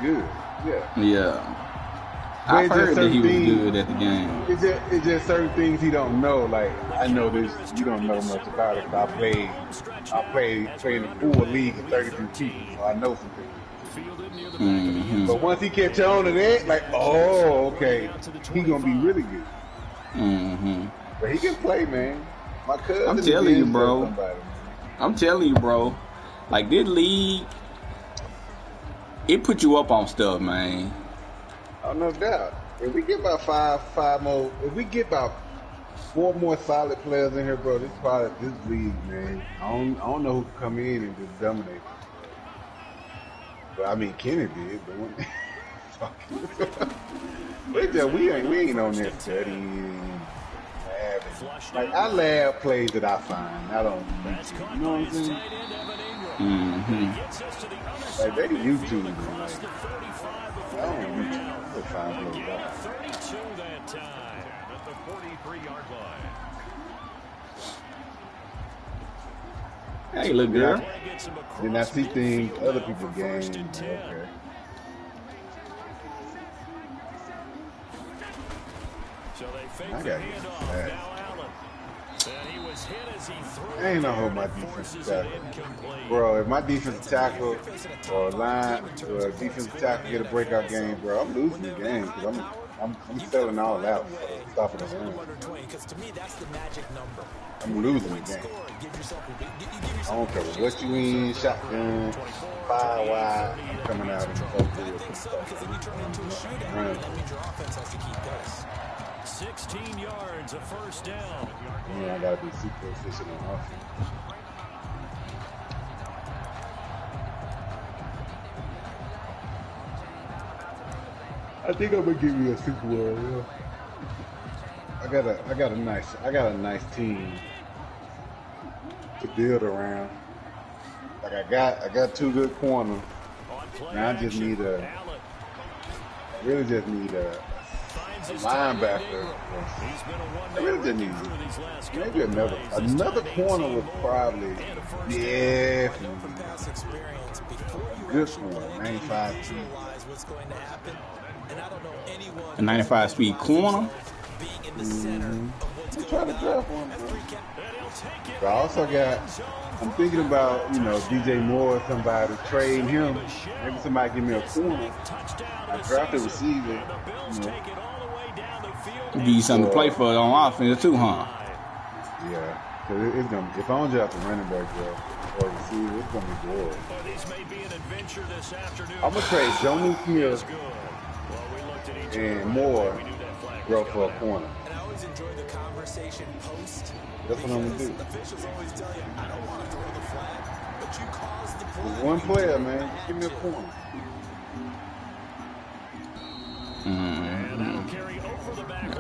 good. Yeah. Yeah. But I've heard that he was good at the game. It's just certain things he don't know. Like I know this, you don't know much about it. But I played in the full league of 32 people, so I know some things. Mm-hmm. But once he catch on to that, like, oh, okay, he gonna be really good. Mm-hmm. But he can play, man. My cousin. I'm telling you, bro. Somebody, I'm telling you, bro. Like this league, it put you up on stuff, man. Oh, no doubt. If we get about five more, if we get about 4 more solid players in here, bro, this league, man. I don't know who can come in and just dominate. But I mean, Kenny did. But we ain't on that studying. Like I lab plays that I find. I don't YouTube. You know what I'm saying? Mm-hmm. Like they YouTube, man. Like, I don't YouTube. I find those guys. 32 that time at the 43-yard line. Hey, look good. Then I see things other people game. Okay. I gotta get that. I ain't gonna hold my defensive tackle. Bro, if my defensive tackle or line or defensive tackle get a breakout game, bro, I'm losing the game because I'm selling all out. Stopping the run. I'm losing the game. I don't care what you in, shotgun, 5 wide, I'm coming out and so good. 16 yards, a first down. Yeah, I gotta be super efficient on offense. I think I'm gonna give you a Super Bowl. Yeah. I got a nice team to build around. Like I got 2 good corners. Now I really just need a linebacker. I really just need maybe another corner would probably definitely good one. 95 speed. A 95 speed corner. I'm trying to draft one. But I also I'm thinking about, DJ Moore or somebody, trade him. Maybe somebody give me a corner. I drafted a receiver. Give you something to play for on offense too, huh? Yeah. Cause it's gonna, if I don't draft a running back, bro, or receiver, it's gonna be boring. I'm gonna trade Johnny Smith and Moore, bro, for a corner. And I always enjoy the conversation post. That's what I'm gonna do. Officials always tell you, I don't want to throw the flag, but you caused the play. There's one player, man. Give me a corner.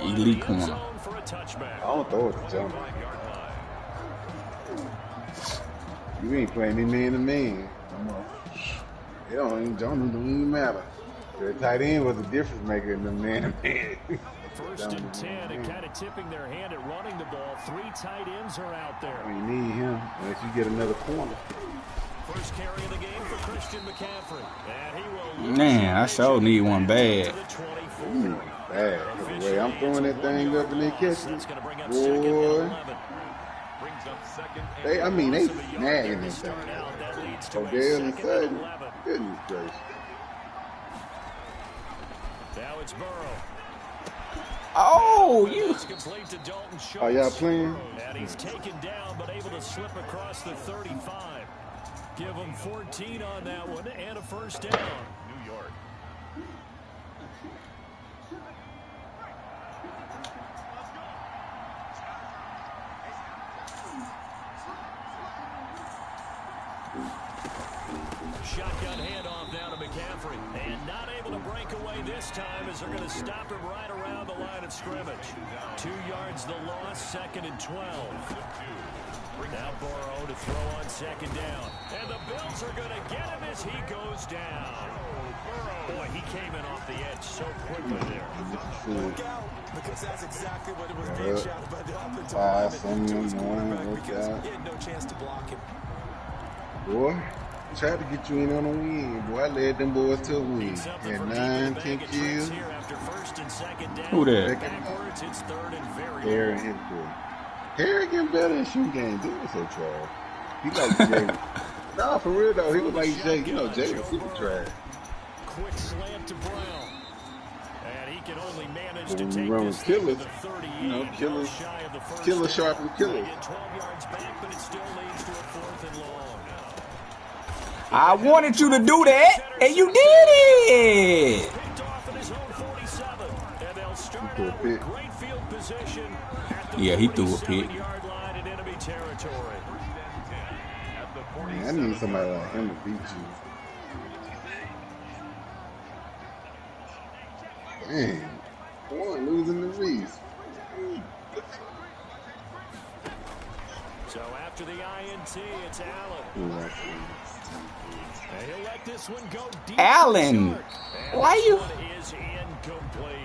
Elite corner. I don't throw it to Johnny. You ain't playing any man to man. Johnny don't even matter. The tight end was a difference maker in the man to man. First and 10, and kind of tipping their hand at running the ball. 3 tight ends are out there. You need him unless you get another corner. First carry of the game for Christian McCaffrey. And he will Man, I sure need one bad. Bad. The way I'm throwing that thing up and they catch it. Boy. They snagging this thing. Odell and Sutton. Goodness gracious. Now it's Burrow. Oh, you. Are y'all playing? And he's taken down, but able to slip across the 35. Give him 14 on that one and a first down. New York. Shotgun handoff down to McCaffrey. And not able to break away this time as they're going to stop him right around the line of scrimmage. 2 yards the loss, 2nd and 12. Now Burrow to throw on 2nd down. And the Bills are going to get him as he goes down. Boy, he came in off the edge so quickly there. Look out, because that's exactly what it was being shouted by the offensive lineman. He had no chance to block him. Boy. Tried to get you in on a win, boy. I led them boys to a win. Had 9, 10 kills. Who that? Harry and his boy. Harry getting better in shooting games. Dude was so trash. He like Jay. Nah, for real though. He was like Jay. You know, Jay was super trash. Quick slam to Brown. And he can only manage When to we take run this with thing killers, to the 38. you know, killers, Shy of the first killer down. sharp and killers. They get 12 yards back, but it still leads to a 4th and long. I wanted you to do that, and you did it. Picked off in his own 47, and they'll start He threw a out with pick. great field position at the Yeah, he threw a pick. 47-yard line in enemy territory. Man, I need somebody like him to beat you. Man, one losing the Reese. So after the INT, it's Allen. And he'll let this one go deep. Allen, why you? This one is incomplete.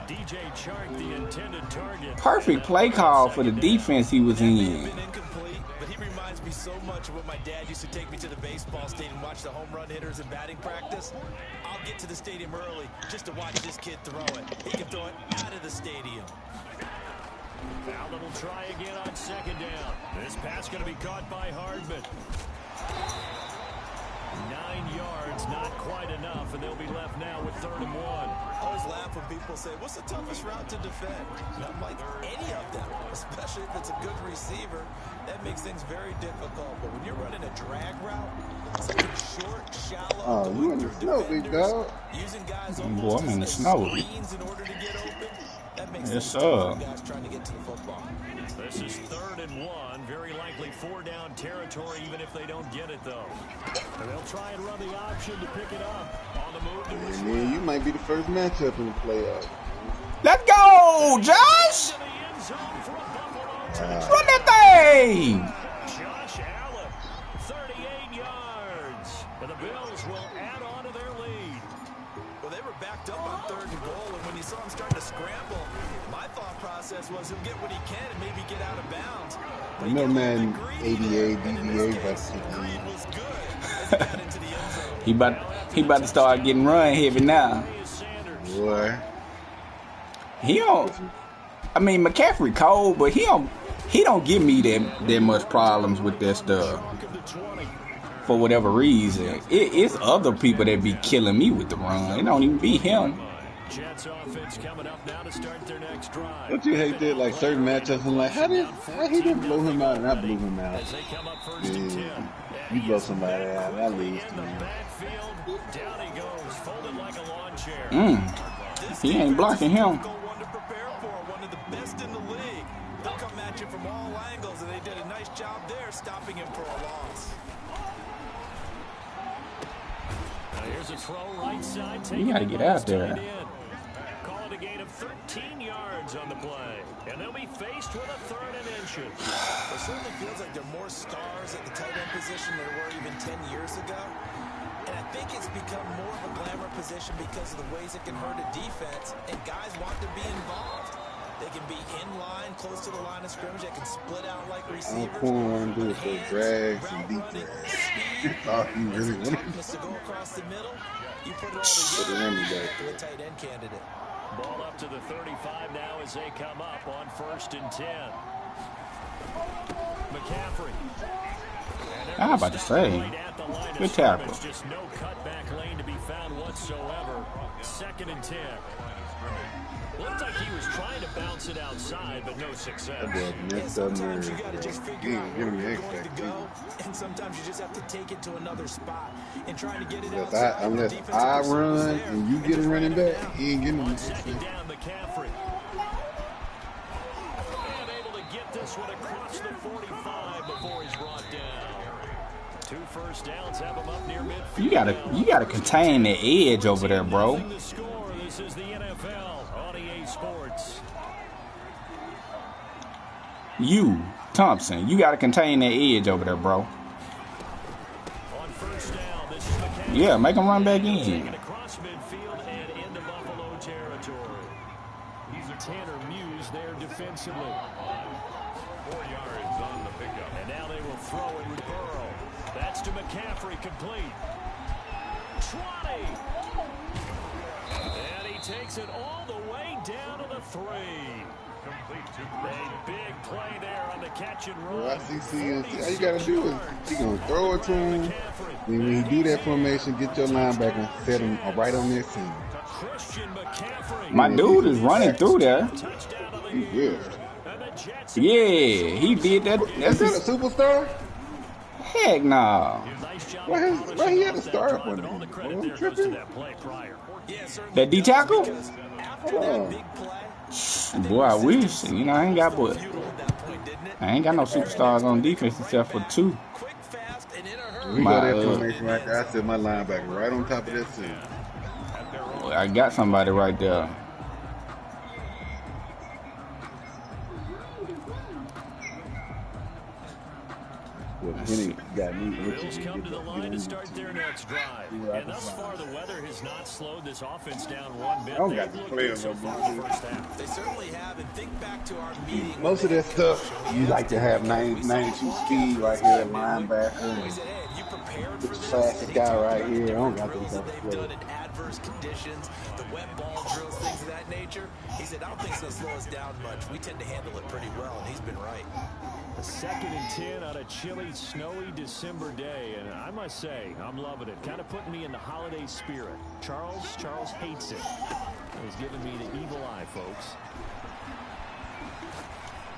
DJ Chark, the intended target. Perfect play call for the defense he was That may have in. been incomplete, but he reminds me so much of when my dad used to take me to the baseball stadium and watch the home run hitters in batting practice. I'll get to the stadium early just to watch this kid throw it. He can throw it out of the stadium. Allen will try again on 2nd down. This pass going to be caught by Hardman. 9 yards, not quite enough, and they'll be left now with 3rd and 1. I always laugh when people say, what's the toughest route to defend? And I'm like, any of them, especially if it's a good receiver. That makes things very difficult. But when you're running a drag route, something short, shallow, Oh, you in the snow, big dog. using guys Boy, I'm in the as snow. screens in order to get open, that makes Yes, things tough for sir. guys trying to get to the football. This is 3rd and 1. Very likely 4-down territory, even if they don't get it, though. And they'll try and run the option to pick it up. On the move to his And then you might be the first matchup in the playoffs. Let's go, Josh. to the end zone for a Buffalo Wow. Run that thing. Josh Allen, 38 yards. And the Bills will add on to their lead. Well, they were backed up on 3rd and goal, and when you saw him starting to scramble, my thought process was he'll get what he can and maybe get out of bounds. But You know, he man, got a little bit 88, greedy, and in DVA this versus case, greed was good as he got into the end zone. He about to start getting run heavy now. Boy. He don't. I mean, McCaffrey cold, but he don't give me that much problems with that stuff. For whatever reason, it's other people that be killing me with the run. It don't even be him. Jets offense coming up now to start their next drive. Don't you hate that? Like certain matchups, I'm like, how he didn't blow him out and I blew him out? As they come up 1st and 10. Yeah. You blow somebody out, I lose to In the him. backfield, down he goes, folded like a lawn chair. He ain't blocking him. One to prepare for, one of the best in the league. They'll come at you from all angles, and they did a nice job there stopping him for a loss. Now here's a throw right side. You gotta get out there. Call it a gain of 13 yards on the play. And they'll be faced with a 3rd and inches. It certainly feels like there are more stars at the tight end position than there were even 10 years ago. And I think it's become more of a glamour position because of the ways it can hurt a defense, and guys want to be involved. They can be in line, close to the line of scrimmage. They can split out like All receivers. Corn want to do is throw Hands, drags and route deep running, drags. speed, All he really wanted toughness to go across the middle. You put it all Put the together, running you back get to there. a tight end candidate. Ball up to the 35 now as they come up on 1st and 10. McCaffrey. I'm about to say, good tackle. Just no cutback lane to be found whatsoever. 2nd and 10. Looked like he was trying to bounce it outside, but no success. That boy Yeah, messed up sometimes nerves. you got to just He figure out ain't where giving me you're X going to back go, and sometimes you just have to take it to another spot and trying to get it Unless outside. unless The defensive I pursuit was run there. and you They get a just running ran him back, down. he ain't getting On me. 2nd down, McCaffrey. And able to get this one across the 45 before he's brought down. 2 first downs have him up near midfield. You gotta contain the edge over there, bro. The score. This is the NFL on EA Sports. You, Thompson, you gotta contain that edge over there, bro. On 1st down, this is McCaffrey. Yeah, make him run back in. Taken across midfield and into Buffalo territory. Tanner Muse there defensively. 4 yards on the pickup. And now they will throw it with Burrow. That's to McCaffrey, complete. 20. And he takes it all the way down to the 3. A big play there on the catch and run. Well, I see, all you gotta do is you're gonna throw it to him. And when you do that formation, get your linebacker, set him right on that seam. My dude is running through there. He good. Yeah, he did that. Is that a superstar? Heck no. Why he had to start up on him? I'm tripping. That D tackle? Oh. Boy, I wish. You know, I ain't got no superstars on defense except for 2. We got that formation right there. I set my linebacker right on top of that seam. I got somebody right there. Bills come to the line to start their next drive. And thus far, the weather has not slowed this offense down one bit. I don't got the players so on far my in the first half. They certainly have, and think back to our meeting. Most of that stuff, you like to have 92 speed right here, linebacker. We said, hey, have you prepared for This this? classic guy right here. I don't got Drills those that they've done in adverse conditions, the wet ball drills, things of that nature. He said, I don't think it's going to slow us down much. We tend to handle it pretty well, and he's been right. A 2nd and 10 on a chilly, snowy December day, and I must say, I'm loving it. Kind of putting me in the holiday spirit. Charles hates it. He's giving me the evil eye, folks.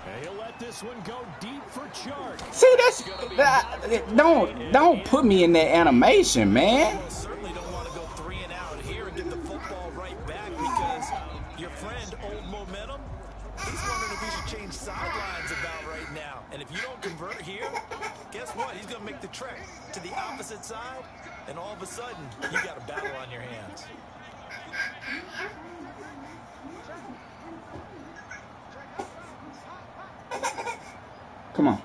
And he'll let this one go deep for Chart. See, don't put me in that animation, man. You certainly don't want to go 3 and out here and get the football right back because your friend, Old Momentum, he's wondering if he should change sidelines about right now. And if you don't convert here, guess what? He's going to make the trek to the opposite side, and all of a sudden, you got a battle on your hands. Come on.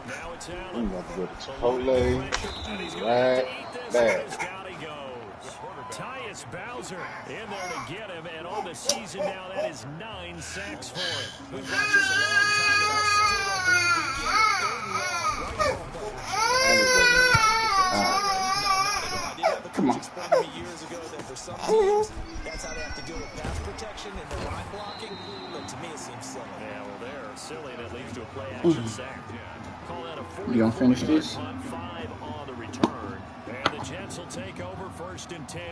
Now it's Allen. I'm about to go to Chipotle. Right back. Tyus Bowser in there to get him, and on the season now, that is 9 sacks for him. We've watched this a long time, and I still don't believe we get it. 3rd and long, right. Come on. Explained to me years ago that for some teams, that's how they have to deal with pass protection and the line blocking. But to me, it seems silly. Yeah, well, they're silly, and it leads to a play-action sack. Call that a 40. You gonna finish this? 5 on the return, and the Jets will take over 1st and 10.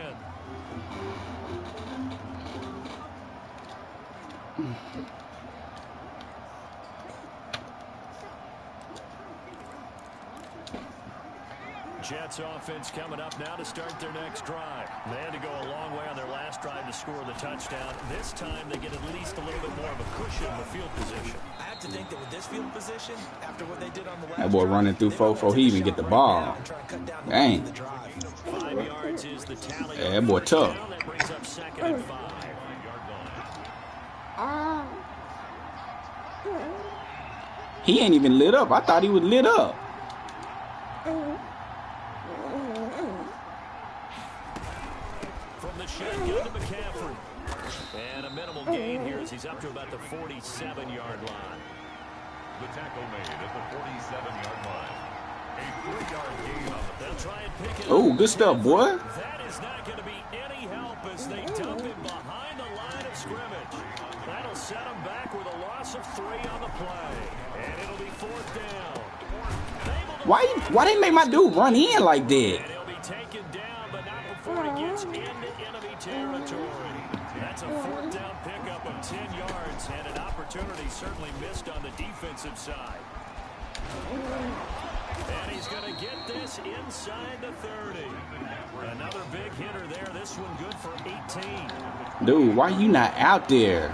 Jets offense coming up now to start their next drive. They had to go a long way on their last drive to score the touchdown. This time they get at least a little bit more of a cushion in the field position. I have to think that with this field position, after what they did on the last That boy running through 4 before he even get the ball. Dang. 5 yards is the tally. Yeah, that boy tough. That brings up 2nd and 5. He ain't even lit up. I thought he was lit up. From the shotgun to McCaffrey. And a minimal gain here as he's up to about the 47-yard line. The tackle made at the 47-yard line. A 3-yard gain on the. They'll try and pick it Oh, up. good stuff, boy. That is not going to be any help as they dump him behind the line of scrimmage. That'll set him back with a loss of 3 on the play. And it'll be 4th down. Why they make my dude run in like that? And he'll be taken down, but not before he gets into enemy territory. That's a 4th down pickup of 10 yards, and an opportunity certainly missed on the defensive side. And he's going to get this inside the 30. Another big hitter there. This one good for 18. Dude, why you not out there?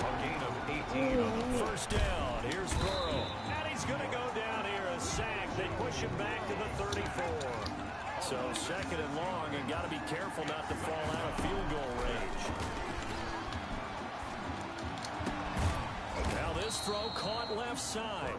First down. Here's Burrow. And he's going to go down here. A sack. They push him back to the 34. So 2nd and long, and got to be careful not to fall out of field goal range. Now this throw caught left side.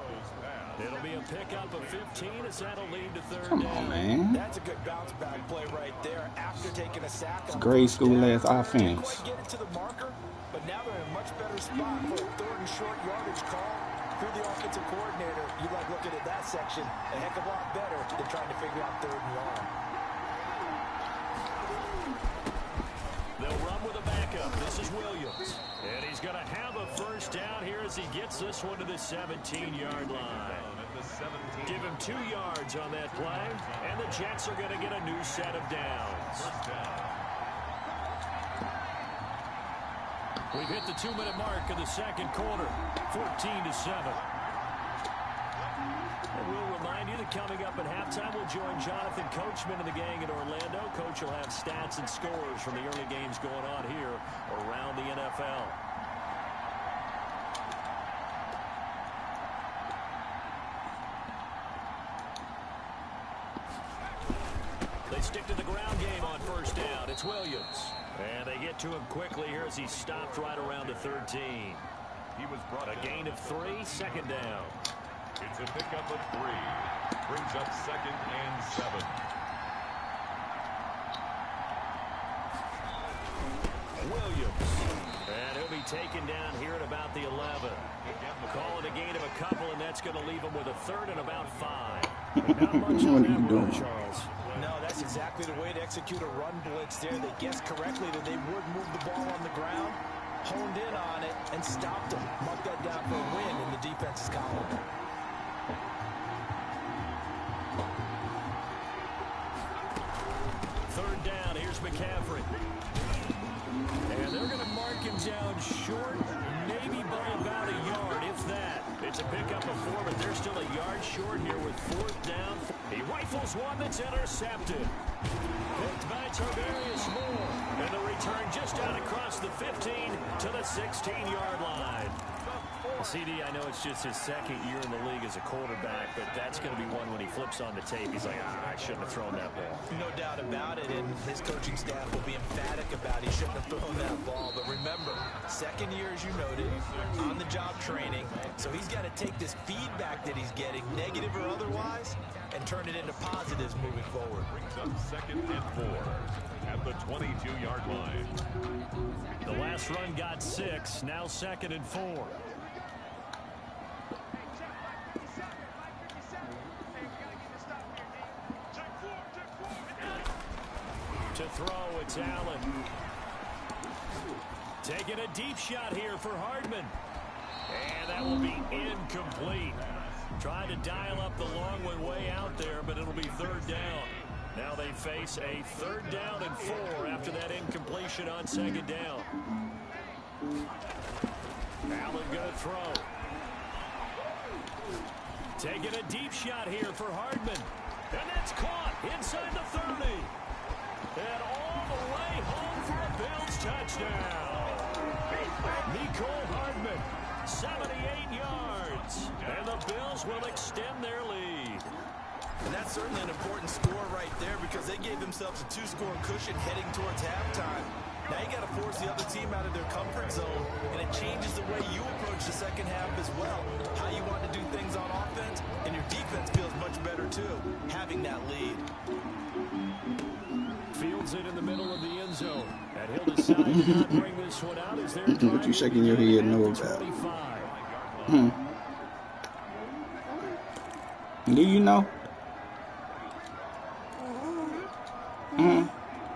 It'll be a pickup of 15 as that'll lead to 3rd Come down. on, man. That's a good bounce back play right there after taking a sack. It's grade school ass offense. Didn't quite get it to the marker, but now they're in a much better spot for a 3rd and short yardage call. if you're the offensive coordinator, you like looking at that section a heck of a lot better than trying to figure out 3rd and long. They'll run with a backup. This is Williams. And he's going to have a first down here as he gets this one to the 17-yard line. Give him 2 yards on that play, and the Jets are going to get a new set of downs. We've hit the 2-minute mark in the second quarter, 14-7. And we'll remind you that coming up at halftime, we'll join Jonathan Coachman and the gang in Orlando. Coach will have stats and scores from the early games going on here around the NFL. They stick to the ground game on first down. It's Williams. And they get to him quickly here as he stopped right around the 13. He was brought a gain of 3, second down. It's a pickup of 3. Brings up 2nd and 7. Williams. And he'll be taken down here at about the 11. Calling a gain of a couple, and that's going to leave him with a 3rd and about 5. Not much on that one, Charles. No, that's exactly the way to execute a run blitz there. They guessed correctly that they would move the ball on the ground, honed in on it, and stopped them. Mark that down for a win in the defense's column. Third down, here's McCaffrey. And they're going to mark him down short, maybe by about a yard, if that. It's a pickup of 4, but they're still a yard short here with 4th down. He rifles one that's intercepted. Picked by Tarvarius Moore. And the return just out across the 15 to the 16-yard line. CD, I know it's just his 2nd year in the league as a quarterback, but that's going to be one when he flips on the tape. He's like, I shouldn't have thrown that ball. No doubt about it, and his coaching staff will be emphatic about he shouldn't have thrown that ball. But remember, 2nd year, as you noted, on-the-job training. So he's got to take this feedback that he's getting, negative or otherwise, and turn it into positives moving forward. Brings up 2nd and 4 at the 22-yard line. The last run got 6, now 2nd and 4. To throw, it's Allen. Taking a deep shot here for Hardman. And that will be incomplete. Trying to dial up the long one way out there, but it'll be 3rd down. Now they face a 3rd down and 4 after that incompletion on 2nd down. Allen going to throw. Taking a deep shot here for Hardman. And that's caught inside the 30. And all the way home for a Bills touchdown. Nicole Hardman, 78 yards. And the Bills will extend their lead. And that's certainly an important score right there because they gave themselves a 2-score cushion heading towards halftime. Now you got to force the other team out of their comfort zone, and it changes the way you approach the second half as well. How you want to do things on offense, and your defense feels much better too, having that lead. Fields it in the middle of the end zone, and he'll decide to not bring this one out as they're What you shaking your head no about? Do you know?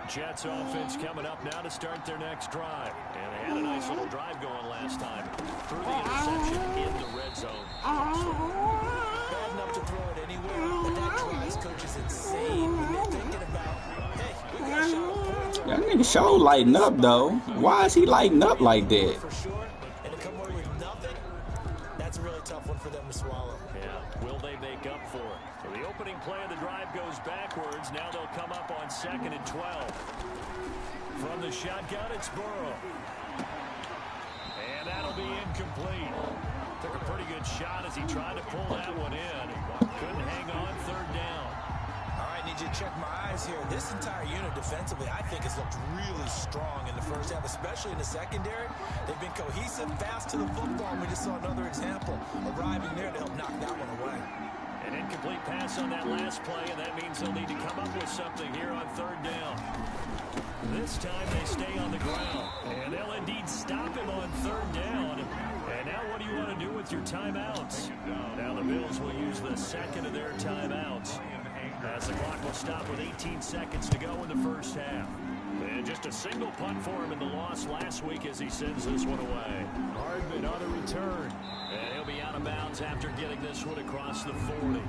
Jets offense coming up now to start their next drive. And they had a nice little drive going last time. Through the interception in the red zone. Bad enough to throw it anywhere, but that drives coaches insane when they're thinking about, hey, we got a shot of points. That nigga show lighting up, though. Why is he lighting up like that? For sure, and to come away with nothing, that's a really tough one for them to swallow. Yeah, will they make up for it? So the opening play of the drive goes backwards. Now they'll come up on 2nd and 12. From the shotgun, it's Burrow. And that'll be incomplete. Took a pretty good shot as he tried to pull that one in. Couldn't hang on, 3rd down. All right, need you to check my eyes here. This entire unit defensively, I think, has looked really strong in the first half, especially in the secondary. They've been cohesive, fast to the football, and we just saw another example arriving there to help knock that one away. And incomplete pass on that last play, and that means they'll need to come up with something here on third down. This time they stay on the ground, and they'll indeed stop him on third down. And now what do you want to do with your timeouts? Now the Bills will use the second of their timeouts, as the clock will stop with 18 seconds to go in the first half. And just a single punt for him in the loss last week as he sends this one away. Hardman on the return, and he'll be out of bounds after getting this one across the 40.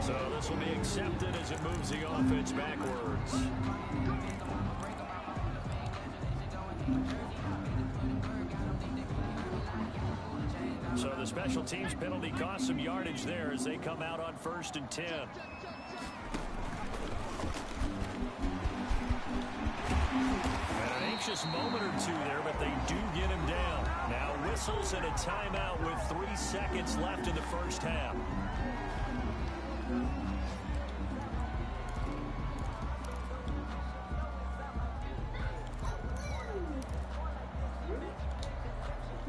So this will be accepted as it moves the offense backwards. So the special teams penalty cost some yardage there as they come out on 1st and 10. And an anxious moment or two there, but they do get him down. Now whistles and a timeout with 3 seconds left in the first half.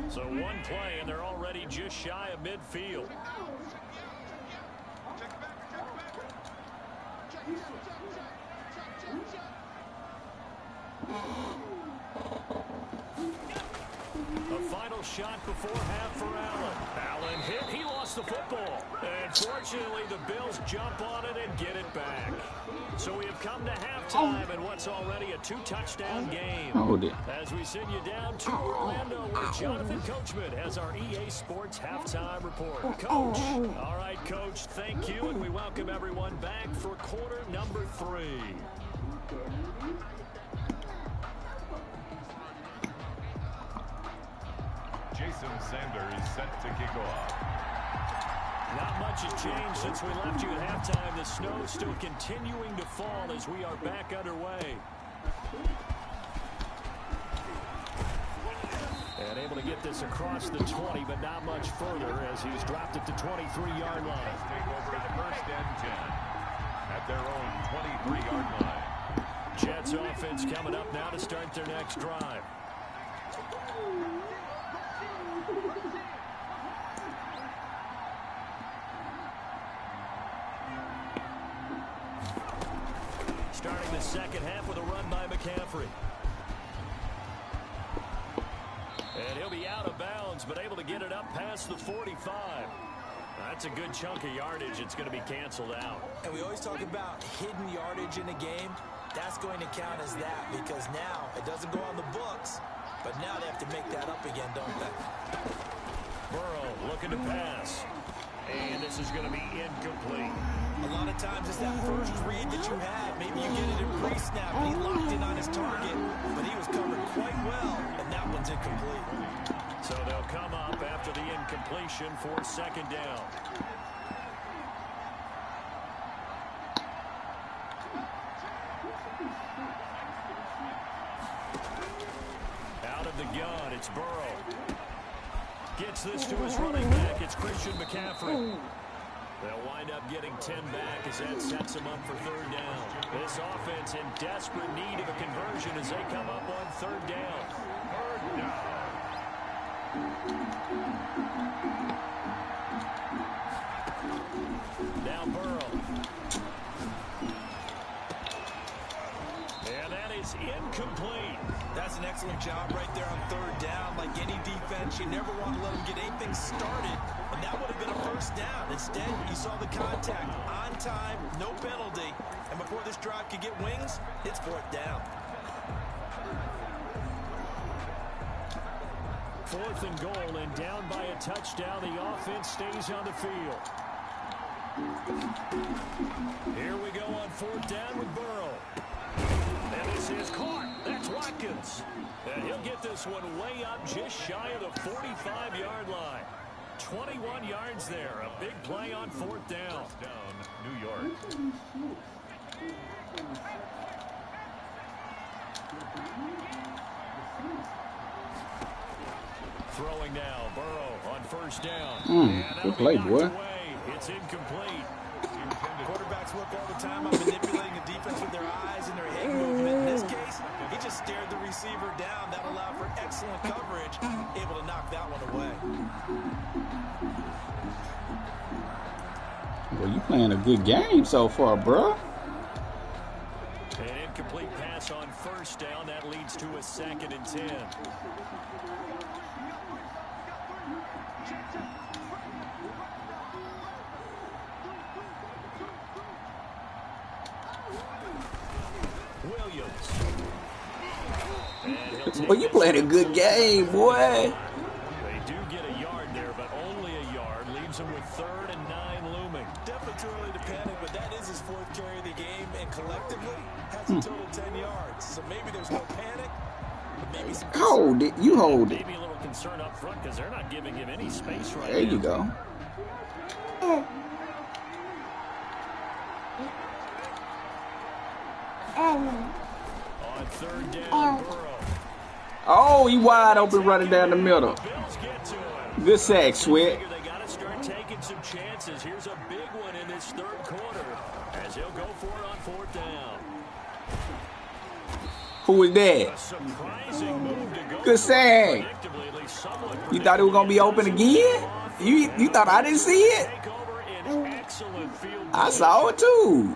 So one play, and they're already just shy of midfield. A final shot before half for Allen. Allen hit. He lost the football. And fortunately, the Bills jump on it and get it back. So we have come to halftime in what's already a 2-touchdown game. As we send you down to Orlando, where Jonathan Coachman has our EA Sports halftime report. Coach. All right, Coach, thank you, and we welcome everyone back for quarter number 3. Jason Sanders set to kick off. Not much has changed since we left you at halftime. The snow still continuing to fall as we are back underway. And able to get this across the 20, but not much further as he's dropped at the 23-yard line. Take over at 1st and 10 at their own 23-yard line. Jets offense coming up now to start their next drive. Starting the second half with a run by McCaffrey. And he'll be out of bounds, but able to get it up past the 45. That's a good chunk of yardage. It's going to be canceled out. And we always talk about hidden yardage in a game. That's going to count as that because now it doesn't go on the books, but now they have to make that up again, don't they? Burrow looking to pass. And this is going to be incomplete. A lot of times it's that first read that you had. Maybe you get it in pre-snap, and he locked in on his target, but he was covered quite well, and that one's incomplete. So they'll come up after the incompletion for second down. Out of the gun, it's Burrow. Gets this to his running back. It's Christian McCaffrey. They'll wind up getting 10 back as that sets them up for third down. This offense in desperate need of a conversion as they come up on third down. Third down. Now Burrow. And that is incomplete. That's an excellent job right there on third down. Like any defense, you never want to let them get anything started, and that would have been a first down. Instead, you saw the contact on time, no penalty, and before this drive could get wings, it's fourth down. 4th and goal, and down by a touchdown. The offense stays on the field. Here we go on 4th down with Burrow. And this is caught. That's Watkins. And he'll get this one way up just shy of the 45-yard line. 21 yards there. A big play on 4th down. First down, New York. Throwing now. Burrow on 1st down. Good play, boy. It's incomplete. Intended Quarterbacks work all the time on manipulating the defense with their eyes and their head movement. In this case, he just stared the receiver down. That allowed for excellent coverage, able to knock that one away. Well, you playing a good game so far, bro. An incomplete pass on first down. That leads to a 2nd and 10. Well, you playing a good game, boy. They do get a yard there, but only a yard. Leaves them with 3rd and 9 looming. Definitely too early to panic, but that is his 4th carry of the game, and collectively has a total 10 yards. So maybe there's no panic, but maybe some concern. Hold it. You hold it. Maybe a little concern up front because they're not giving him any space right now. There you go. On 3rd down, Burrow. Oh, he wide open running down the middle. Bills get to him. Good sack, Sweat. They got to start taking some chances. Here's a big one in this 3rd quarter as he'll go for it on 4th down. Who was A that? surprising move to go. Good sack. Predictably, at least somewhat You thought it was gonna be open again? You thought I didn't see it? take over in excellent field I saw it too.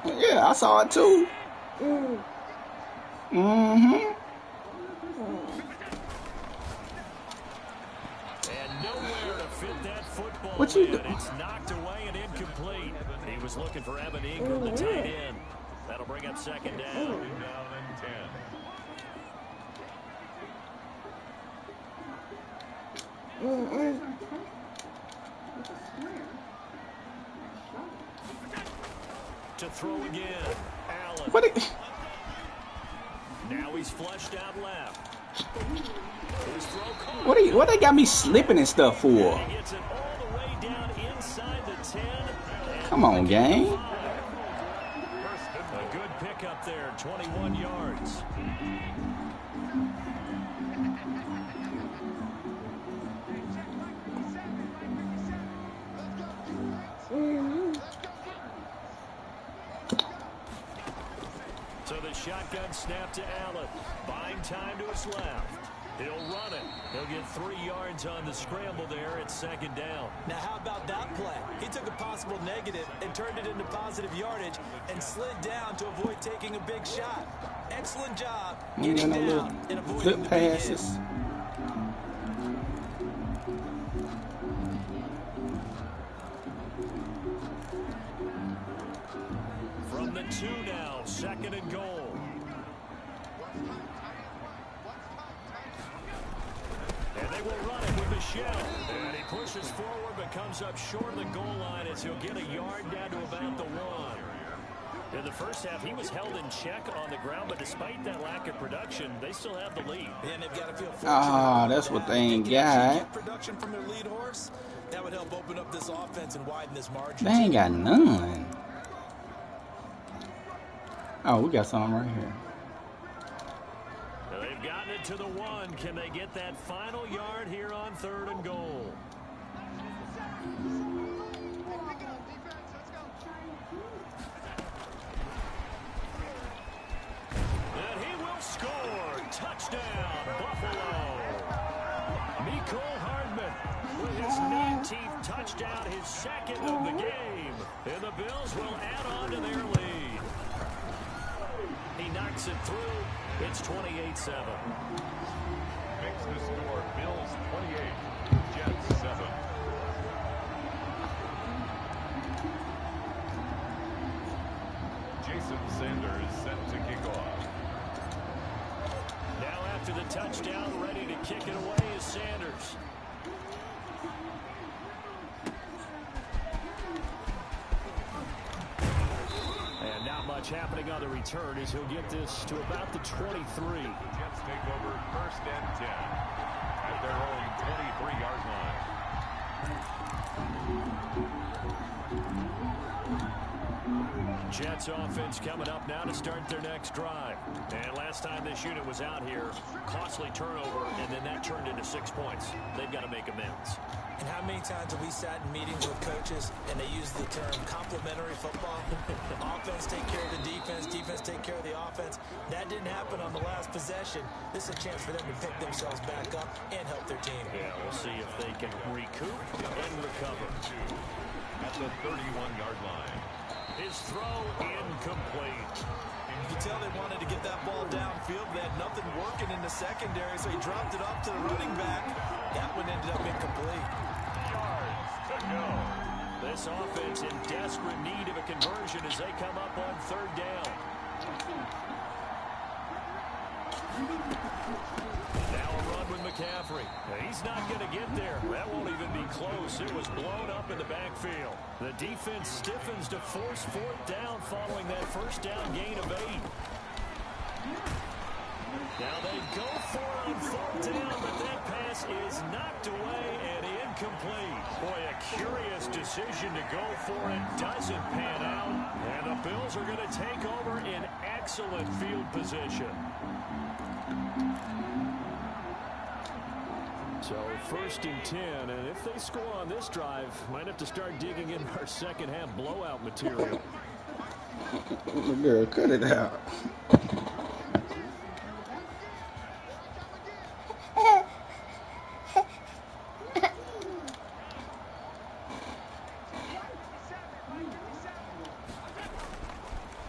Yeah, I saw it too. Mm-hmm. And nowhere to fit that football What you in. do? It's knocked away and incomplete. He was looking for Evan Ingram, the tight end. That'll bring up 2nd down. 2nd down and 10. To throw again. Allen. What? It, Now he's flushed out left. His throw caught. what they got me slipping and stuff for? He gets it all the way down inside the 10. Come on, gang. A good pickup there, 21 yards. So the shotgun snap to Allen. Buying time to his left. He'll run it. He'll get 3 yards on the scramble there at 2nd down. Now, how about that play? He took a possible negative and turned it into positive yardage and slid down to avoid taking a big shot. Excellent job getting down and avoiding Flip the big hit. passes. From the 2 now, 2nd and goal. And they will run it with Michelle. And he pushes forward but comes up short of the goal line as he'll get a yard down to about the 1. In the first half, he was held in check on the ground, but despite that lack of production, they still have the lead. And they've got to feel fortunate. Ah, that's what they ain't got. Production from their lead horse, that would help open up this offense and widen this margin. They ain't got none. Oh, we got something right here. Well, they've gotten it to the 1. Can they get that final yard here on 3rd and goal? And he will score. Touchdown, Buffalo. Mecole Hardman with his 19th touchdown, his 2nd of the game. And the Bills will add on to their lead. He knocks it through. It's 28-7. Makes the score Bills 28, Jets 7. Jason Sanders set to kick off. Now after the touchdown, ready to kick it away is Sanders. And not much happening on the return as he'll get this to about the 23. Jets take over 1st and 10 at their own 23-yard line. Jets offense coming up now to start their next drive. And last time this unit was out here, costly turnover, and then that turned into 6 points. They've got to make amends. And how many many times have we sat in meetings with coaches and they use the term complementary football? Offense take care of the defense, defense take care of the offense. That didn't happen on the last possession. This is a chance for them to pick themselves back up and help their team. Yeah, we'll see if they can recoup and recover. At the 31-yard line. His throw incomplete. You can tell they wanted to get that ball downfield. They had nothing working in the secondary, so he dropped it off to the running back. That one ended up incomplete. Yards to go. This offense in desperate need of a conversion as they come up on third down. Now a run with McCaffrey. He's not going to get there. That won't even be close. It was blown up in the backfield. The defense stiffens to force fourth down following that first down gain of 8. Now they go for it on fourth down, but that pass is knocked away and incomplete. Boy, a curious decision to go for it. Doesn't pan out. And the Bills are going to take over in excellent field position. So first and 10, and if they score on this drive, might have to start digging in our second half blowout material. Girl, cut it out.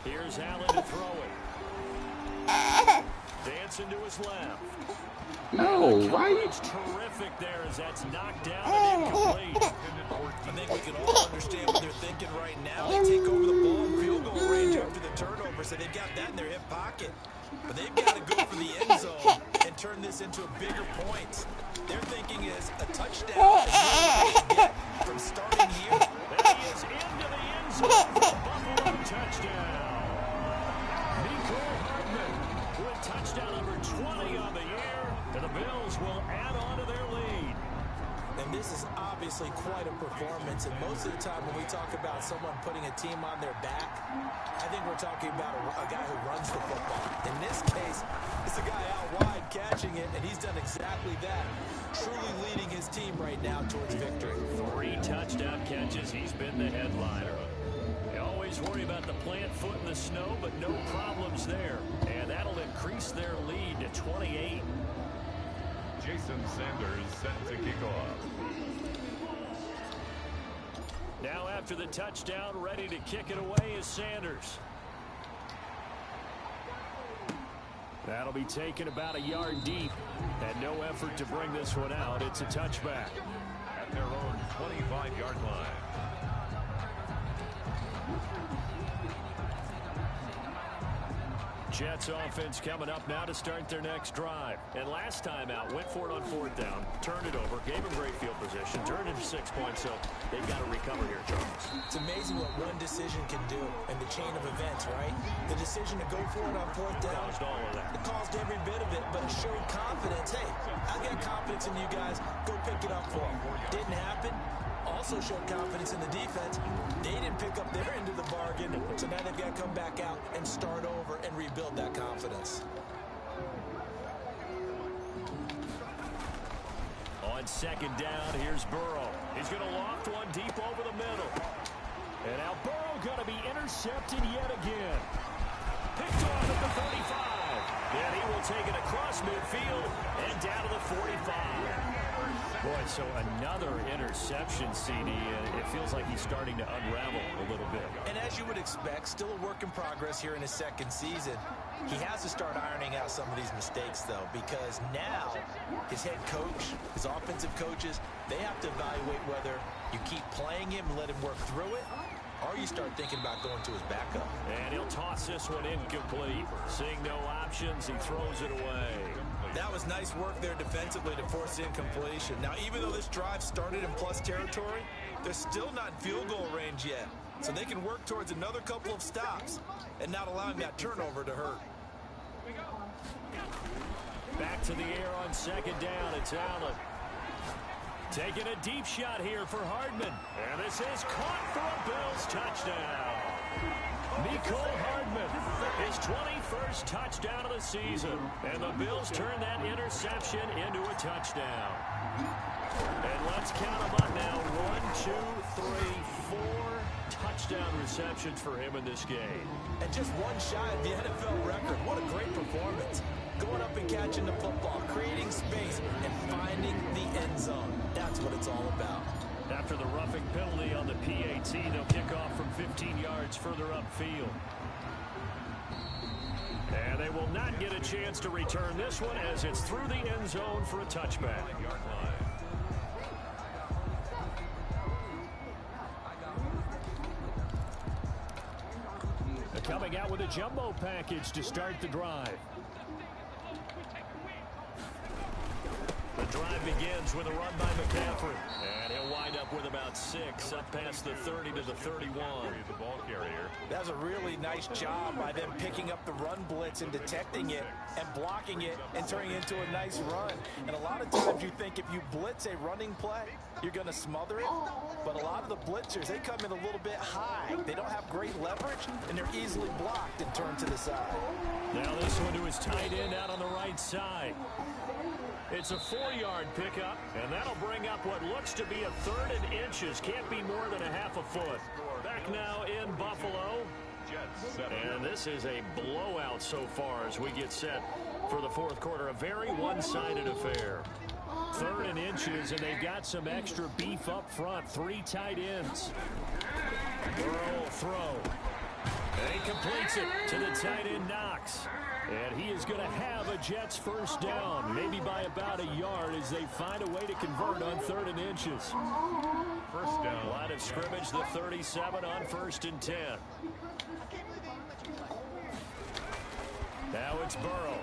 Here's Allen to throw it. Dancing to his left. No, right? It's terrific there as that's knocked down and incomplete. I think we can all understand what they're thinking right now. They take over the ball in field goal range after the turnover, so they've got that in their hip pocket. But they've got to go for the end zone and turn this into a bigger point. Their thinking is a touchdown is what they get from starting here. And he is into the end zone for the Buffalo touchdown. Nicole Hardman with touchdown number 20 on the year, and the Bills will add on to their lead. And this is obviously quite a performance. And most of the time when we talk about someone putting a team on their back, I think we're talking about a guy who runs the football. In this case, it's a guy out wide catching it, and he's done exactly that. Truly leading his team right now towards victory. 3 touchdown catches. He's been the headliner. They always worry about the plant foot in the snow, but no problems there. And that'll increase their lead to 28. Jason Sanders set to kick off. Now after the touchdown, ready to kick it away is Sanders. That'll be taken about a yard deep. And no effort to bring this one out. It's a touchback. At their own 25-yard line. Jets offense coming up now to start their next drive. And last time out, went for it on fourth down, turned it over, gave them great field position, turned it to 6 points, so they've got to recover here, Charles. It's amazing what one decision can do in the chain of events, right? The decision to go for it on fourth down. Caused all of that. It caused every bit of it, but it showed confidence. Hey, I got confidence in you guys. Go pick it up for them. Didn't happen. Also showed confidence in the defense. They didn't pick up their end of the bargain, so now they've got to come back out and start over and rebuild that confidence. On second down, here's Burrow. He's going to loft one deep over the middle. And now Burrow going to be intercepted yet again. Picked off at the 35. And he will take it across midfield and down to the 45. Boy, so another interception, CD. It feels like he's starting to unravel a little bit. And as you would expect, still a work in progress here in his second season. He has to start ironing out some of these mistakes, though, because now his head coach, his offensive coaches, they have to evaluate whether you keep playing him and let him work through it, or you start thinking about going to his backup. And he'll toss this one incomplete. Seeing no options, he throws it away. That was nice work there defensively to force incompletion. Now, even though this drive started in plus territory, they're still not in field goal range yet. So they can work towards another couple of stops and not allowing that turnover to hurt. Back to the air on second down. It's Allen. Taking a deep shot here for Hardman. And this is caught for a Bills touchdown. Nicole Hardman, his 21st touchdown of the season. And the Bills turn that interception into a touchdown. And let's count them up now. receptions for him in this game. And just one shy of the NFL record. What a great performance. Going up and catching the football, creating space, and finding the end zone. That's what it's all about. After the roughing penalty on the PAT, they'll kick off from 15 yards further upfield. And they will not get a chance to return this one as it's through the end zone for a touchback. They're coming out with a jumbo package to start the drive. The drive begins with a run by McCaffrey. And he'll wind up with about 6 up past the 30 to the 31. The ball carrier. That's a really nice job by them picking up the run blitz and detecting it and blocking it and turning it into a nice run. And a lot of times you think if you blitz a running play, you're going to smother it. But a lot of the blitzers, they come in a little bit high. They don't have great leverage, and they're easily blocked and turned to the side. Now this one to his tight end out on the right side. It's a 4-yard pickup, and that'll bring up what looks to be a 3rd and inches. Can't be more than a half a foot. Back now in Buffalo. Jets And this is a blowout so far as we get set for the 4th quarter. A very one-sided affair. 3rd and inches, and they've got some extra beef up front. 3 tight ends. Burrow will throw. And he completes it to the tight end Knox. And he is going to have a Jets first down, maybe by about a yard as they find a way to convert on 3rd and inches. First down. Line of scrimmage, the 37 on 1st and 10. Now it's Burrow.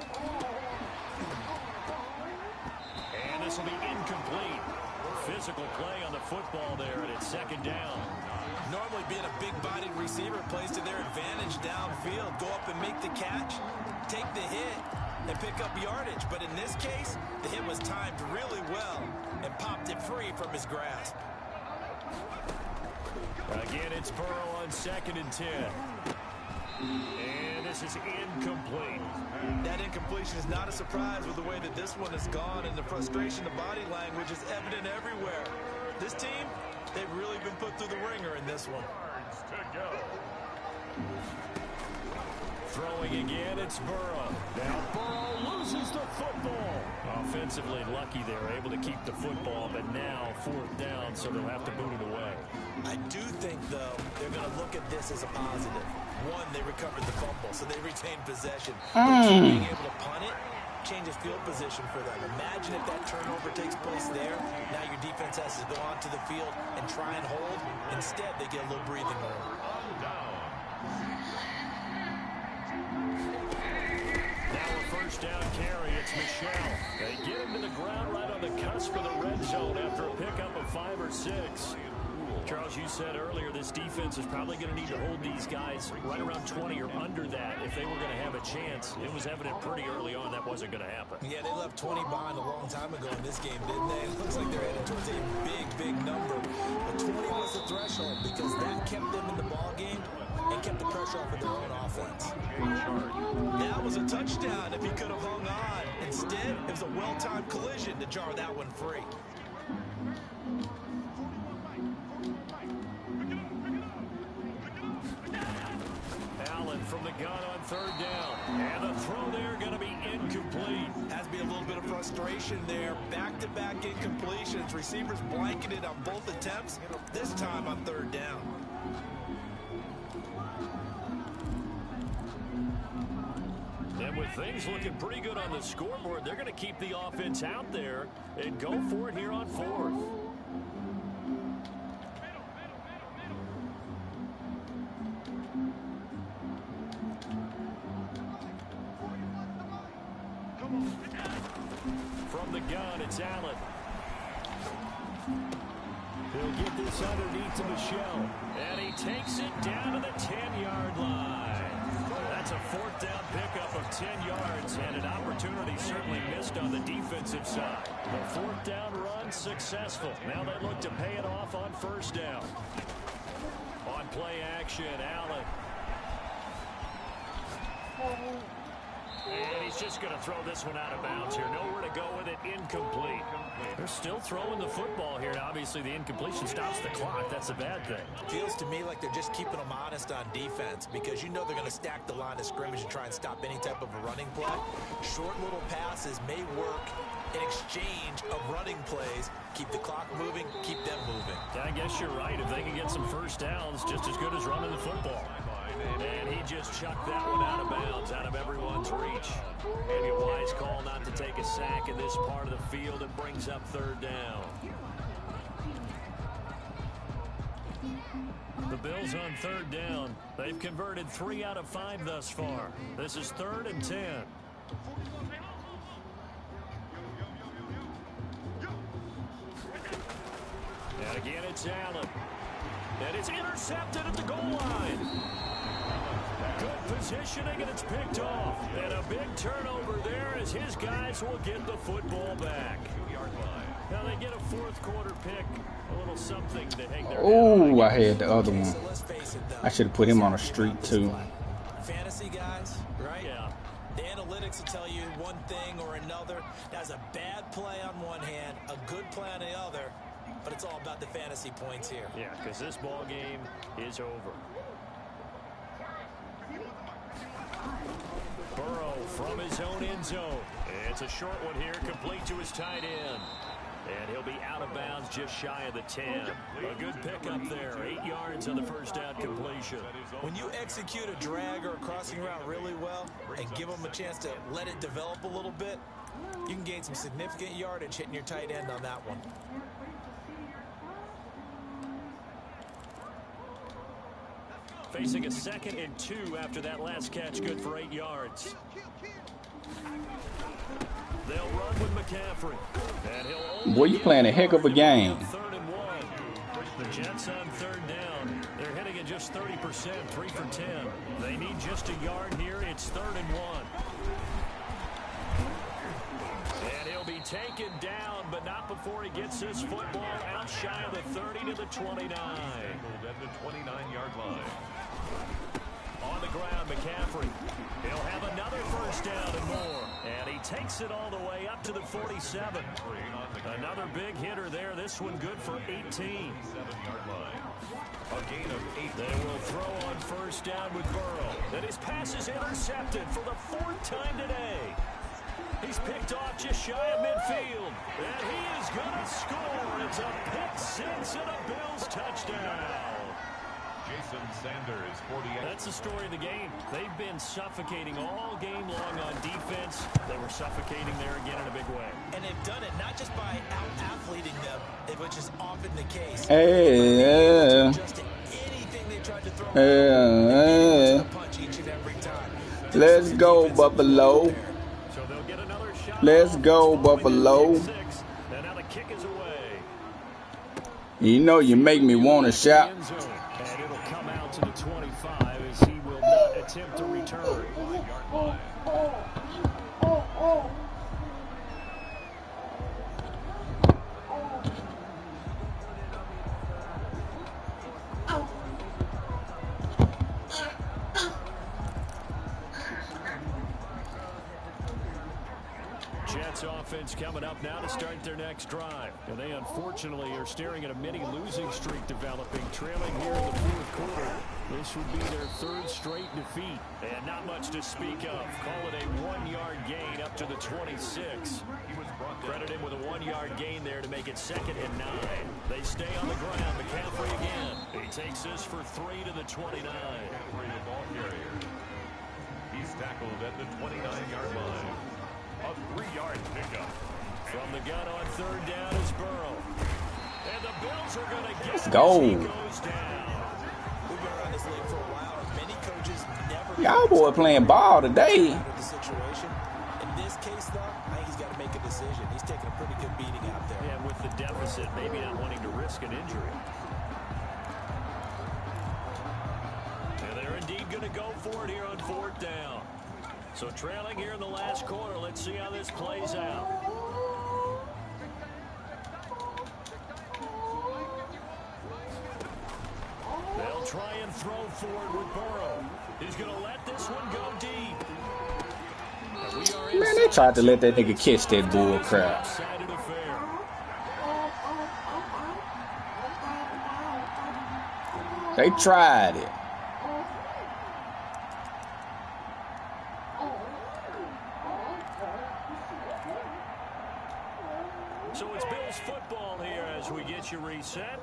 And this will be incomplete. Physical play on the football there, and it's 2nd down. Normally being a big-bodied receiver plays to their advantage downfield. Go up and make the catch, take the hit, and pick up yardage. But in this case, the hit was timed really well and popped it free from his grasp. Again, it's Burrow on 2nd and 10. And this is incomplete. That incompletion is not a surprise with the way that this one has gone, and the frustration, the body language is evident everywhere. This team, they've really been put through the ringer in this one. To go. Throwing again, it's Burrow. Now Burrow loses the football. Offensively lucky they're able to keep the football, but now 4th down, so they'll have to boot it away. I do think, though, they're going to look at this as a positive. One, they recovered the fumble, so they retained possession. But two, being able to punt it changes field position for them. Imagine if that turnover takes place there. Now your defense has to go onto the field and try and hold. Instead, they get a little breathing room. Now a first down carry. It's Michel. They get him to the ground right on the cusp of the red zone after a pickup of 5 or 6. Charles, you said earlier this defense is probably going to need to hold these guys right around 20 or under that if they were going to have a chance. It was evident pretty early on that wasn't going to happen. Yeah, they left 20 behind a long time ago in this game, didn't they? It looks like they're headed towards a big, big number. But 20 was the threshold because that kept them in the ball game and kept the pressure off of their own offense. That was a touchdown if he could have hung on. Instead, it was a well-timed collision to jar that one free. From the gun on 3rd down. And the throw there going to be incomplete. Has to be a little bit of frustration there. Back-to-back incompletions. Receivers blanketed on both attempts, this time on 3rd down. And with things looking pretty good on the scoreboard, they're going to keep the offense out there and go for it here on 4th. From the gun, it's Allen. He'll get this underneath to Michel. And he takes it down to the 10-yard line. That's a 4th down pickup of 10 yards, and an opportunity certainly missed on the defensive side. The 4th down run successful. Now they look to pay it off on 1st down. On play action, Allen. And he's just going to throw this one out of bounds here. Nowhere to go with it. Incomplete. They're still throwing the football here. And obviously, the incompletion stops the clock. That's a bad thing. Feels to me like they're just keeping them honest on defense because you know they're going to stack the line of scrimmage and try and stop any type of a running play. Short little passes may work in exchange of running plays. Keep the clock moving, keep them moving. I guess you're right. If they can get some first downs, just as good as running the football. And he just chucked that one out of bounds, out of everyone's reach. Maybe a wise call not to take a sack in this part of the field. It brings up third down. The Bills on third down. They've converted 3 out of 5 thus far. This is 3rd and 10. And again, it's Allen. And it's intercepted at the goal line. Good positioning, and it's picked off. And a big turnover there as his guys will get the football back. Now they get a fourth quarter pick. A little something to hang their Oh, I had the other one. I should have put him on a streak, too. Fantasy guys, right? Yeah. The analytics will tell you one thing or another. That's a bad play on one hand, a good play on the other. But it's all about the fantasy points here. Yeah, because this ball game is over. Burrow from his own end zone. It's a short one here, complete to his tight end. And he'll be out of bounds just shy of the 10. A good pickup there. 8 yards on the first down completion. When you execute a drag or a crossing route really well and give them a chance to let it develop a little bit, you can gain some significant yardage hitting your tight end on that one. Facing a 2nd and 2 after that last catch, good for 8 yards. They'll run with McCaffrey. And he'll Boy, you playing a heck of a game. 3rd and 1. The Jets on third down. They're hitting at just 30%, 3 for 10. They need just a yard here. It's 3rd and 1. And he'll be taken down, but not before he gets this football out shy of the 30 to the 29. At the 29-yard line. On the ground, McCaffrey. He'll have another first down and more. And he takes it all the way up to the 47. Another big hitter there. This one good for 18. 7-yard line. A gain of 8. They will throw on first down with Burrow. Then his pass is intercepted for the 4th time today. He's picked off just shy of midfield. And he is going to score. It's a pick 6 and a Bills touchdown. Jason Sanders, 48. That's the story of the game. They've been suffocating all game long on defense. They were suffocating there again in a big way. And they've done it not just by out-athleting them, which is often the case. Hey, Just anything they tried to throw the punch each and every time. let's go, Buffalo. So they'll get another shot. Let's go, Buffalo. And now the kick is away. You know you make me want to shout. End zone. And it'll come out to the 25 as he will not attempt to return. 5-yard line. Jets offense coming up now to start their next drive. And they unfortunately are staring at a mini losing streak developing, trailing here in the 4th quarter. This would be their 3rd straight defeat. And not much to speak of. Call it a 1-yard gain up to the 26. Credit him with a 1-yard gain there to make it 2nd and 9. They stay on the ground. McCaffrey again. He takes this for 3 to the 29. McCaffrey, the ball carrier. He's tackled at the 29-yard line. A 3-yard pickup. From the gun on third down is Burrow. And the Bills are going to get Let's go. He goes down. We've been around this league for a while. Many coaches never Y'all boy playing ball today. out of the situation. In this case, though, I think he's got to make a decision. He's taking a pretty good beating out there. Yeah, with the deficit, maybe not wanting to risk an injury. And they're indeed going to go for it here on 4th down. So trailing here in the last quarter. Let's see how this plays out. They'll try and throw forward with Burrow. He's going to let this one go deep. Man, they tried to let that nigga catch that bull crap. They tried it. So it's Bills football here as we get you reset.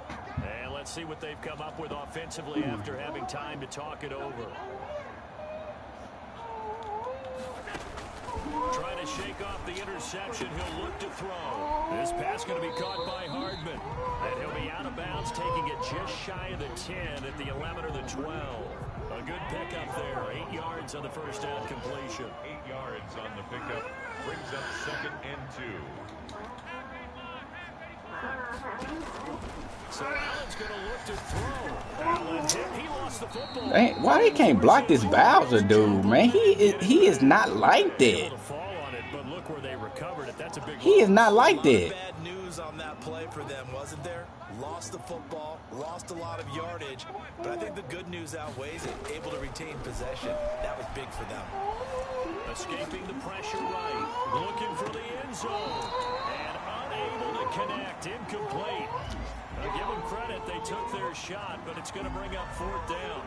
And let's see what they've come up with offensively after having time to talk it over. Trying to shake off the interception. He'll look to throw. This pass going to be caught by Hardman. And he'll be out of bounds, taking it just shy of the 10 at the 11 or the 12. A good pickup there. 8 yards on the first down completion. 8 yards on the pickup. Brings up 2nd and 2. So Allen's going to look to throw. Allen hit. He lost the football. Why they can't block this Bowser dude, man? He is not like that. He is not like that. Bad news on that play for them, wasn't there? Lost the football, lost a lot of yardage, but I think the good news outweighs it. Able to retain possession. That was big for them. Escaping the pressure right. Looking for the end zone. And unable to connect. Incomplete. Now give them credit. They took their shot, but it's going to bring up 4th down.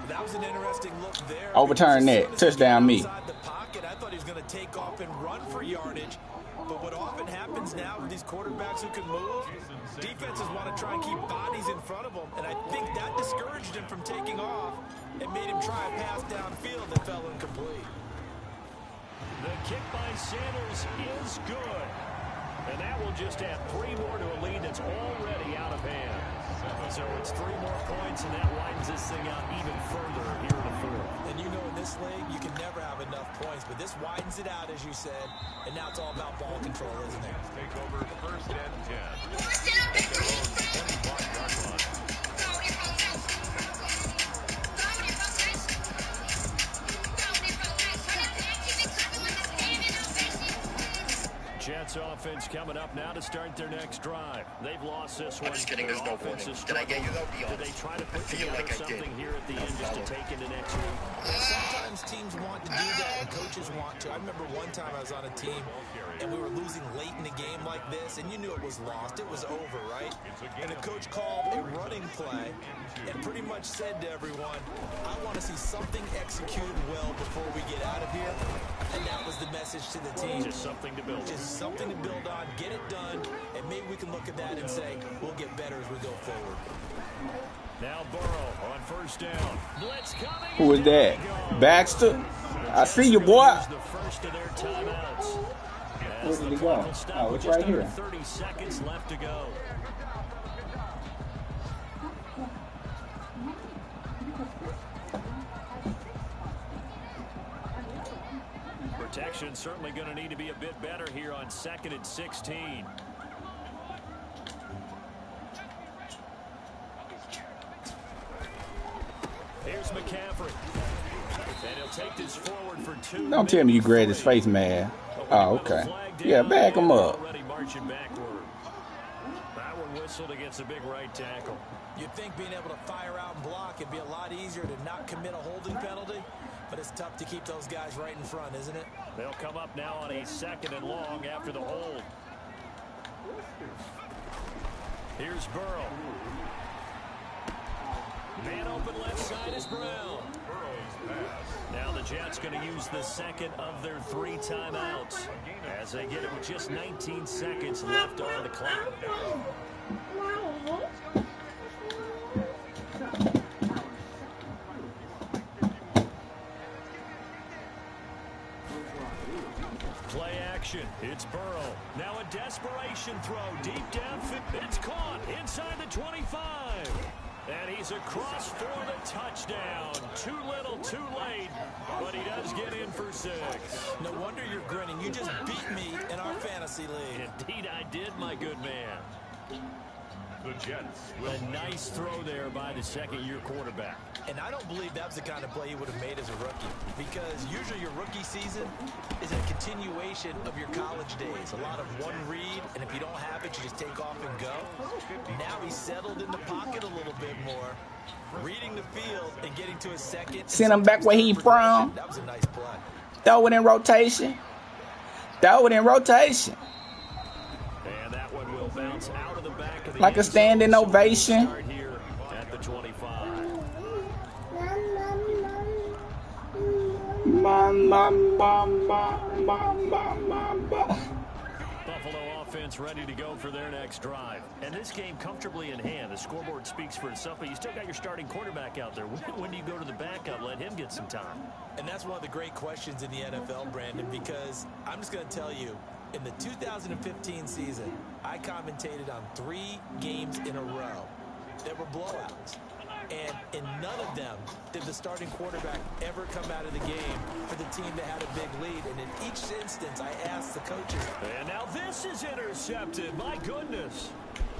That was an interesting look there. Overturn that. Touchdown me. The pocket, I thought he was going to take off and run for yardage. But what often happens now with these quarterbacks who can move, defenses want to try and keep bodies in front of them. And I think that discouraged him from taking off and made him try a pass downfield that fell incomplete. The kick by Sanders is good. And that will just add 3 more to a lead that's already out of hand. So it's 3 more points, and that widens this thing out even further here in the 4th. And you know in this league, you can never have enough points, but this widens it out, as you said, and now it's all about ball control, isn't it? Take over 1st and 10. At their own 21-yard line. Jets offense coming up now to start their next drive. They've lost this one. I'm just kidding, there's no warning. Did I get you though? Be honest. Did they try to put feel together like I something did. here at the end just to take into next week? And sometimes teams want to do that and coaches want to. I remember one time I was on a team and we were losing late in a game like this and you knew it was lost. It was over, right? And the coach called a running play and pretty much said to everyone, I want to see something executed well before we get out of here. And that was the message to the team. Just something to build. Just something to build on, get it done, and maybe we can look at that and say, we'll get better as we go forward. Now Burrow on 1st down. Blitz coming. Who is that? Baxter? I see you, boy. The first of their timeouts. Where did he go? Oh, it's right here. 30 seconds left to go. Protection certainly going to need to be a bit better here on 2nd and 16. Here's McCaffrey. And he'll take this forward for 2. Don't tell me you grabbed his face, man. Oh, okay. Yeah, back him up. Already marching backward. That one whistled against a big right tackle. You'd think being able to fire out and block would be a lot easier to not commit a holding penalty, but it's tough to keep those guys right in front, isn't it? They'll come up now on a 2nd and long after the hold. Here's Burrow. Man open left side is Brown. Now the Jets going to use the 2nd of their 3 timeouts as they get it with just 19 seconds left on the clock. Play action. It's Burrow. Now a desperation throw deep downfield. It's caught inside the 25. And he's across for the touchdown. Too little, too late. But he does get in for 6. No wonder you're grinning. You just beat me in our fantasy league. Indeed I did, my good man. The Jets will A nice throw there by the 2nd-year quarterback. And I don't believe that was the kind of play he would have made as a rookie, because usually your rookie season is a continuation of your college days. A lot of one read, and if you don't have it, you just take off and go. Now he's settled in the pocket a little bit more, reading the field and getting to his 2nd. Send him back where he from. That was a nice play. Throw it in rotation. Throw it in rotation. And that one will bounce out of the back of the Like a standing ovation. Start here at the 25. Buffalo offense ready to go for their next drive. And this game comfortably in hand. The scoreboard speaks for itself, but you still got your starting quarterback out there. When do you go to the backup? Let him get some time. And that's one of the great questions in the NFL, Brandon, because I'm just going to tell you, in the 2015 season, I commentated on 3 games in a row that were blowouts. And in none of them did the starting quarterback ever come out of the game for the team that had a big lead. And in each instance, I asked the coaches. And now this is intercepted. My goodness.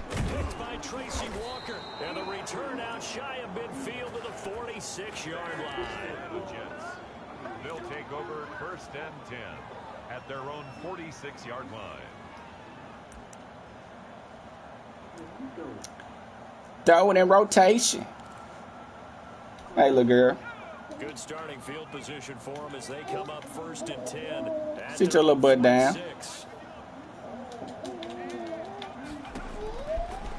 Picked by Tracy Walker. And the return out shy of midfield to the 46-yard line. The Jets. They'll take over 1st and 10 at their own 46-yard line. Throw it in rotation. Hey, little girl. Good starting field position for them as they come up 1st and 10. Sit your little butt down.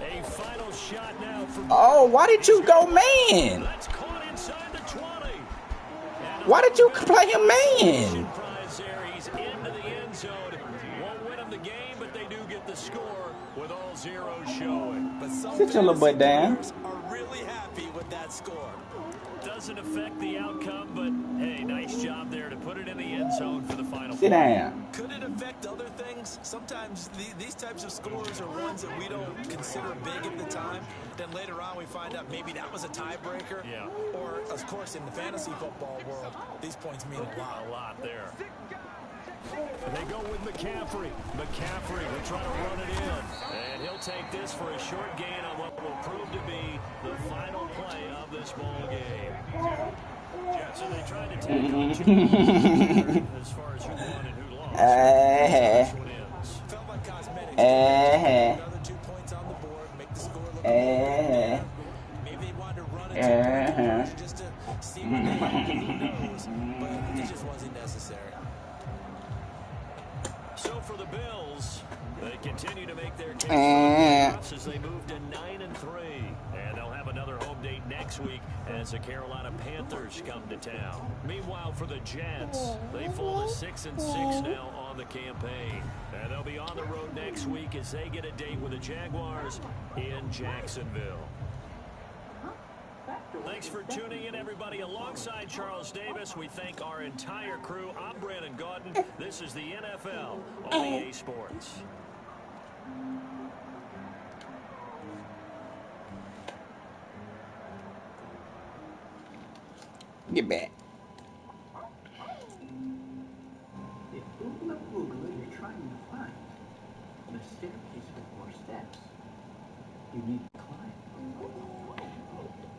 A final shot now for. Oh, why did you go man? That's caught inside the 20. Why did you play him man? He's into the end zone. Won't win them the game, but they do get the score with all zeros showing. But some Sit your little butt down. are really happy with that score. Doesn't affect the outcome, but hey, nice job there to put it in the end zone for the final. Sit down. Could it affect other things? Sometimes these types of scores are ones that we don't consider big at the time. Then later on we find out maybe that was a tiebreaker. Yeah. Or, of course, in the fantasy football world, these points mean a lot. A lot there. They go with McCaffrey. McCaffrey will try to run it in. And he'll take this for a short gain on what will prove to be the final play of this ball game. So they tried to take on two as far as who won and who lost. Felt like cosmetics. Another 2 points on the board, make the score look maybe they wanted to run it just to see what they had. Who knows? But it just wasn't necessary. So for the Bills, they continue to make their case for the playoffs as they move to 9-3. And they'll have another home date next week as the Carolina Panthers come to town. Meanwhile, for the Jets, they fall to 6-6 now on the campaign. And they'll be on the road next week as they get a date with the Jaguars in Jacksonville. Thanks for tuning in, everybody. Alongside Charles Davis, we thank our entire crew. I'm Brandon Gaudin. This is the NFL on EA Sports. Get back. If Oogla Boogla you're trying to find, the staircase with 4 steps, you need to climb.